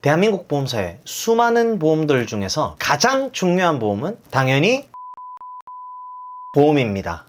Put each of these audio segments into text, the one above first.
대한민국 보험사의 수많은 보험들 중에서 가장 중요한 보험은 당연히 보험입니다.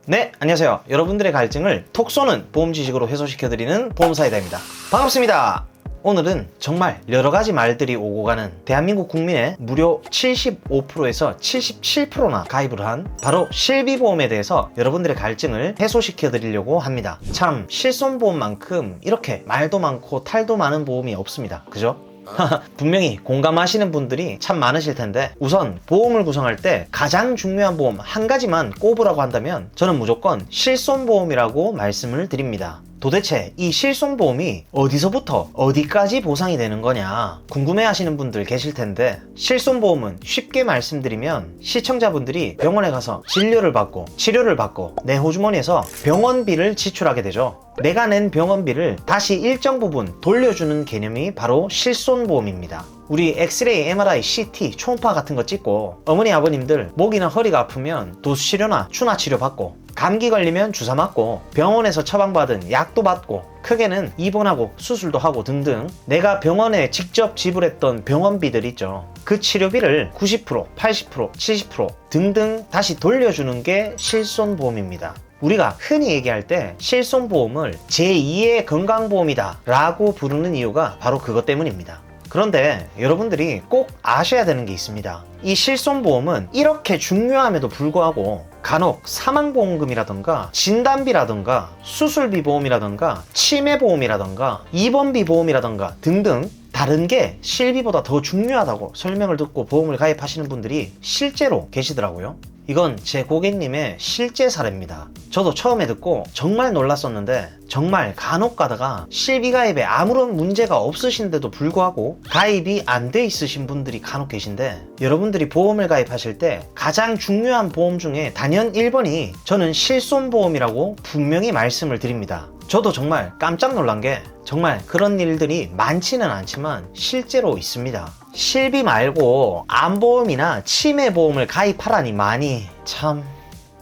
네, 안녕하세요. 여러분들의 갈증을 톡 쏘는 보험 지식으로 해소시켜드리는 보험사이다입니다. 반갑습니다. 오늘은 정말 여러가지 말들이 오고 가는 대한민국 국민의 무려 75%에서 77%나 가입을 한 바로 실비보험에 대해서 여러분들의 갈증을 해소시켜 드리려고 합니다. 참 실손보험만큼 이렇게 말도 많고 탈도 많은 보험이 없습니다. 그죠? 분명히 공감하시는 분들이 참 많으실 텐데, 우선 보험을 구성할 때 가장 중요한 보험 한 가지만 꼽으라고 한다면 저는 무조건 실손보험이라고 말씀을 드립니다. 도대체 이 실손보험이 어디서부터 어디까지 보상이 되는 거냐 궁금해 하시는 분들 계실 텐데, 실손보험은 쉽게 말씀드리면 시청자분들이 병원에 가서 진료를 받고 치료를 받고 내 호주머니에서 병원비를 지출하게 되죠. 내가 낸 병원비를 다시 일정 부분 돌려주는 개념이 바로 실손보험입니다. 우리 엑스레이, MRI, CT, 초음파 같은 거 찍고 어머니 아버님들 목이나 허리가 아프면 도수치료나 추나치료 받고, 감기 걸리면 주사 맞고, 병원에서 처방받은 약도 받고, 크게는 입원하고 수술도 하고 등등 내가 병원에 직접 지불했던 병원비들 있죠. 그 치료비를 90%, 80%, 70% 등등 다시 돌려주는 게 실손보험입니다. 우리가 흔히 얘기할 때 실손보험을 제2의 건강보험이다 라고 부르는 이유가 바로 그것 때문입니다. 그런데 여러분들이 꼭 아셔야 되는 게 있습니다. 이 실손보험은 이렇게 중요함에도 불구하고 간혹 사망보험금이라던가 진단비라던가 수술비 보험이라던가 치매보험이라던가 입원비 보험이라던가 등등 다른 게 실비보다 더 중요하다고 설명을 듣고 보험을 가입하시는 분들이 실제로 계시더라고요. 이건 제 고객님의 실제 사례입니다. 저도 처음에 듣고 정말 놀랐었는데, 정말 간혹 가다가 실비 가입에 아무런 문제가 없으신데도 불구하고 가입이 안 돼 있으신 분들이 간혹 계신데, 여러분들이 보험을 가입하실 때 가장 중요한 보험 중에 단연 1번이 저는 실손보험이라고 분명히 말씀을 드립니다. 저도 정말 깜짝 놀란 게, 정말 그런 일들이 많지는 않지만 실제로 있습니다. 실비 말고 암보험이나 치매보험을 가입하라니 많이 참,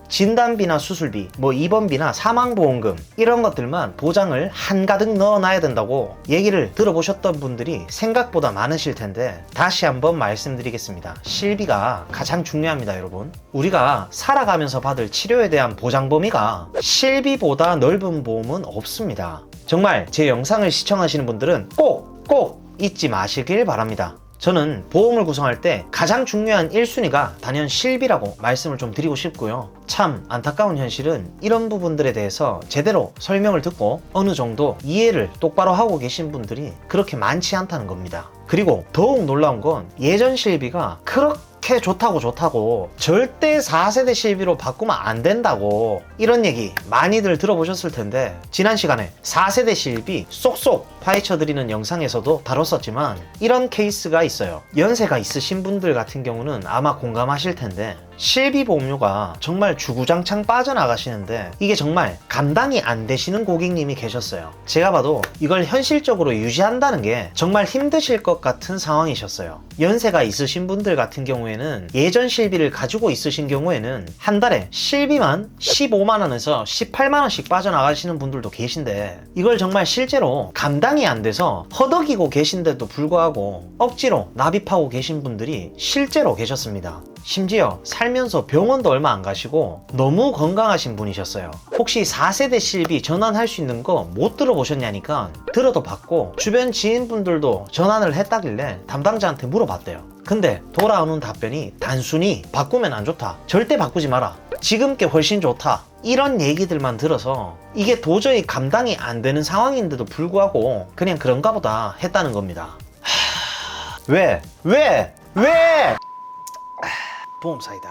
진단비나 수술비, 입원비나 사망보험금 이런 것들만 보장을 한가득 넣어놔야 된다고 얘기를 들어보셨던 분들이 생각보다 많으실 텐데, 다시 한번 말씀드리겠습니다. 실비가 가장 중요합니다. 여러분, 우리가 살아가면서 받을 치료에 대한 보장 범위가 실비보다 넓은 보험은 없습니다. 정말 제 영상을 시청하시는 분들은 꼭 잊지 마시길 바랍니다. 저는 보험을 구성할 때 가장 중요한 1순위가 단연 실비라고 말씀을 좀 드리고 싶고요. 참 안타까운 현실은 이런 부분들에 대해서 제대로 설명을 듣고 어느 정도 이해를 똑바로 하고 계신 분들이 그렇게 많지 않다는 겁니다. 그리고 더욱 놀라운 건 예전 실비가 그렇게 좋다고 절대 4세대 실비로 바꾸면 안 된다고 이런 얘기 많이들 들어보셨을 텐데, 지난 시간에 4세대 실비 쏙쏙 파헤쳐 드리는 영상에서도 다뤘었지만 이런 케이스가 있어요. 연세가 있으신 분들 같은 경우는 아마 공감하실 텐데, 실비 보험료가 정말 주구장창 빠져나가시는데 이게 정말 감당이 안 되시는 고객님이 계셨어요. 제가 봐도 이걸 현실적으로 유지한다는 게 정말 힘드실 것 같은 상황이셨어요. 연세가 있으신 분들 같은 경우에는 예전 실비를 가지고 있으신 경우에는 한 달에 실비만 15만원에서 18만원씩 빠져나가시는 분들도 계신데, 이걸 정말 실제로 감당이 안 돼서 허덕이고 계신데도 불구하고 억지로 납입하고 계신 분들이 실제로 계셨습니다. 심지어 살면서 병원도 얼마 안 가시고 너무 건강하신 분이셨어요. 혹시 4세대 실비 전환할 수 있는 거 못 들어보셨냐니까 들어도 봤고, 주변 지인분들도 전환을 했다길래 담당자한테 물어봤대요. 근데 돌아오는 답변이 단순히 바꾸면 안 좋다, 절대 바꾸지 마라, 지금 게 훨씬 좋다, 이런 얘기들만 들어서 이게 도저히 감당이 안 되는 상황인데도 불구하고 그냥 그런가 보다 했다는 겁니다. 왜? 보험사이다.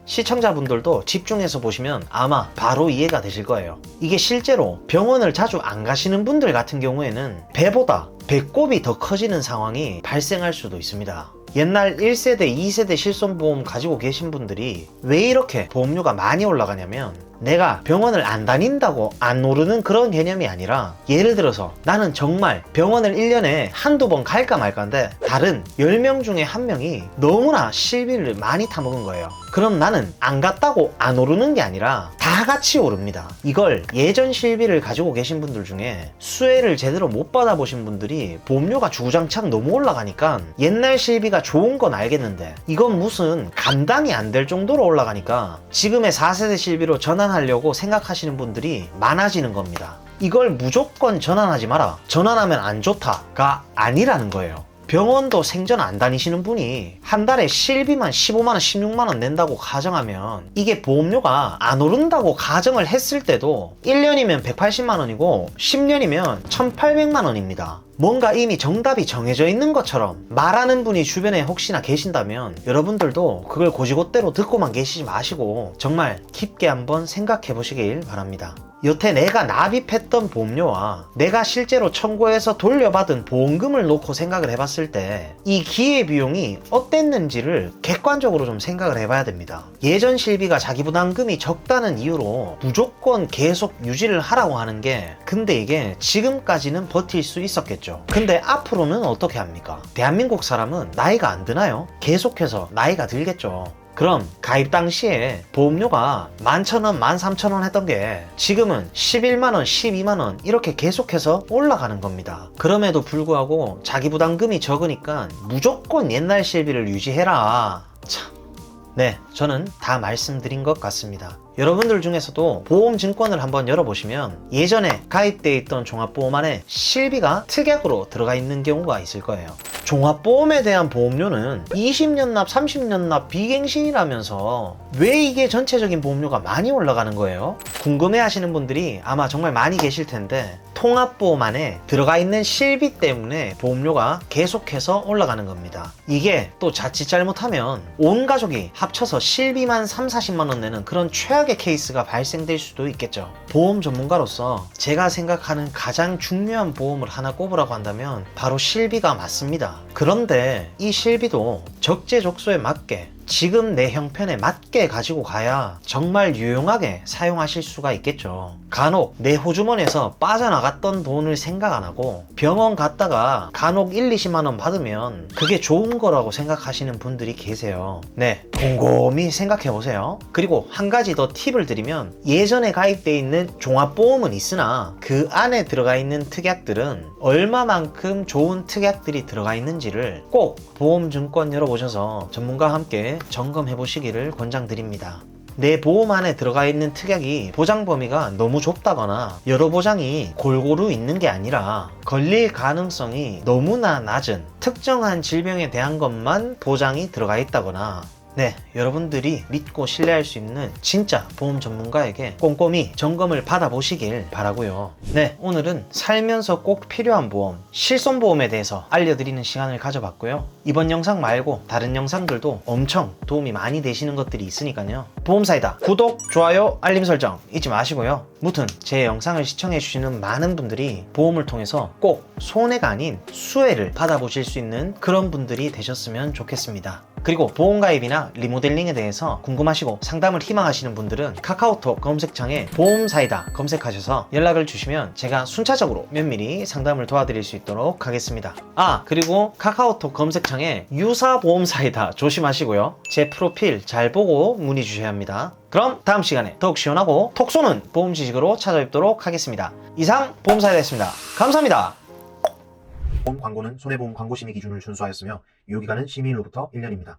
시청자분들도 집중해서 보시면 아마 바로 이해가 되실 거예요. 이게 실제로 병원을 자주 안 가시는 분들 같은 경우에는 배보다 배꼽이 더 커지는 상황이 발생할 수도 있습니다. 옛날 1세대, 2세대 실손보험 가지고 계신 분들이 왜 이렇게 보험료가 많이 올라가냐면 내가 병원을 안 다닌다고 안 오르는 그런 개념이 아니라 예를 들어서 나는 정말 병원을 1년에 한두 번 갈까 말까인데 다른 10명 중에 한 명이 너무나 실비를 많이 타먹은 거예요. 그럼 나는 안 갔다고 안 오르는 게 아니라 다 같이 오릅니다. 이걸 예전 실비를 가지고 계신 분들 중에 수혜를 제대로 못 받아보신 분들이 보험료가 주구장창 너무 올라가니까 옛날 실비가 좋은 건 알겠는데 이건 무슨 감당이 안 될 정도로 올라가니까 지금의 4세대 실비로 전환하려고 생각하시는 분들이 많아지는 겁니다. 이걸 무조건 전환하지 마라, 전환하면 안 좋다가 아니라는 거예요. 병원도 생전 안 다니시는 분이 한 달에 실비만 15만원, 16만원 낸다고 가정하면 이게 보험료가 안 오른다고 가정을 했을 때도 1년이면 180만원이고 10년이면 1800만원입니다. 뭔가 이미 정답이 정해져 있는 것처럼 말하는 분이 주변에 혹시나 계신다면 여러분들도 그걸 고지고대로 듣고만 계시지 마시고 정말 깊게 한번 생각해 보시길 바랍니다. 여태 내가 납입했던 보험료와 내가 실제로 청구해서 돌려받은 보험금을 놓고 생각을 해봤을 때 이 기회비용이 어땠는지를 객관적으로 좀 생각을 해봐야 됩니다. 예전 실비가 자기 부담금이 적다는 이유로 무조건 계속 유지를 하라고 하는 게 근데 이게 지금까지는 버틸 수 있었겠죠. 근데 앞으로는 어떻게 합니까? 대한민국 사람은 나이가 안 드나요? 계속해서 나이가 들겠죠. 그럼 가입 당시에 보험료가 11,000원, 13,000원 했던 게 지금은 11만원, 12만원 이렇게 계속해서 올라가는 겁니다. 그럼에도 불구하고 자기 부담금이 적으니까 무조건 옛날 실비를 유지해라. 참. 네, 저는 다 말씀드린 것 같습니다. 여러분들 중에서도 보험증권을 한번 열어보시면 예전에 가입되어 있던 종합보험 안에 실비가 특약으로 들어가 있는 경우가 있을 거예요. 종합보험에 대한 보험료는 20년 납, 30년 납 비갱신이라면서 왜 이게 전체적인 보험료가 많이 올라가는 거예요? 궁금해 하시는 분들이 아마 정말 많이 계실 텐데 통합보험 안에 들어가 있는 실비 때문에 보험료가 계속해서 올라가는 겁니다. 이게 또 자칫 잘못하면 온 가족이 합쳐서 실비만 3, 40만 원 내는 그런 최악의 케이스가 발생될 수도 있겠죠. 보험 전문가로서 제가 생각하는 가장 중요한 보험을 하나 꼽으라고 한다면 바로 실비가 맞습니다. 그런데 이 실비도 적재적소에 맞게 지금 내 형편에 맞게 가지고 가야 정말 유용하게 사용하실 수가 있겠죠. 간혹 내 호주머니에서 빠져나갔던 돈을 생각 안 하고 병원 갔다가 간혹 1, 20만 원 받으면 그게 좋은 거라고 생각하시는 분들이 계세요. 네, 곰곰이 생각해 보세요. 그리고 한 가지 더 팁을 드리면 예전에 가입되어 있는 종합보험은 있으나 그 안에 들어가 있는 특약들은 얼마만큼 좋은 특약들이 들어가 있는지를 꼭 보험증권 열어보셔서 전문가와 함께 점검해 보시기를 권장드립니다. 내 보험 안에 들어가 있는 특약이 보장 범위가 너무 좁다거나 여러 보장이 골고루 있는 게 아니라 걸릴 가능성이 너무나 낮은 특정한 질병에 대한 것만 보장이 들어가 있다거나 네, 여러분들이 믿고 신뢰할 수 있는 진짜 보험 전문가에게 꼼꼼히 점검을 받아보시길 바라고요. 네, 오늘은 살면서 꼭 필요한 보험, 실손보험에 대해서 알려드리는 시간을 가져봤고요. 이번 영상 말고 다른 영상들도 엄청 도움이 많이 되시는 것들이 있으니까요. 보험사이다 구독, 좋아요, 알림 설정 잊지 마시고요. 무튼 제 영상을 시청해주시는 많은 분들이 보험을 통해서 꼭 손해가 아닌 수혜를 받아보실 수 있는 그런 분들이 되셨으면 좋겠습니다. 그리고 보험가입이나 리모델링에 대해서 궁금하시고 상담을 희망하시는 분들은 카카오톡 검색창에 보험사이다 검색하셔서 연락을 주시면 제가 순차적으로 면밀히 상담을 도와드릴 수 있도록 하겠습니다. 그리고 카카오톡 검색창에 유사보험사이다 조심하시고요. 제 프로필 잘 보고 문의 주셔야 합니다. 그럼 다음 시간에 더욱 시원하고 톡 쏘는 보험 지식으로 찾아뵙도록 하겠습니다. 이상 보험사이다였습니다. 감사합니다. 보험 광고는 손해보험 광고심의 기준을 준수하였으며 유효기간은 시민으로부터 1년입니다.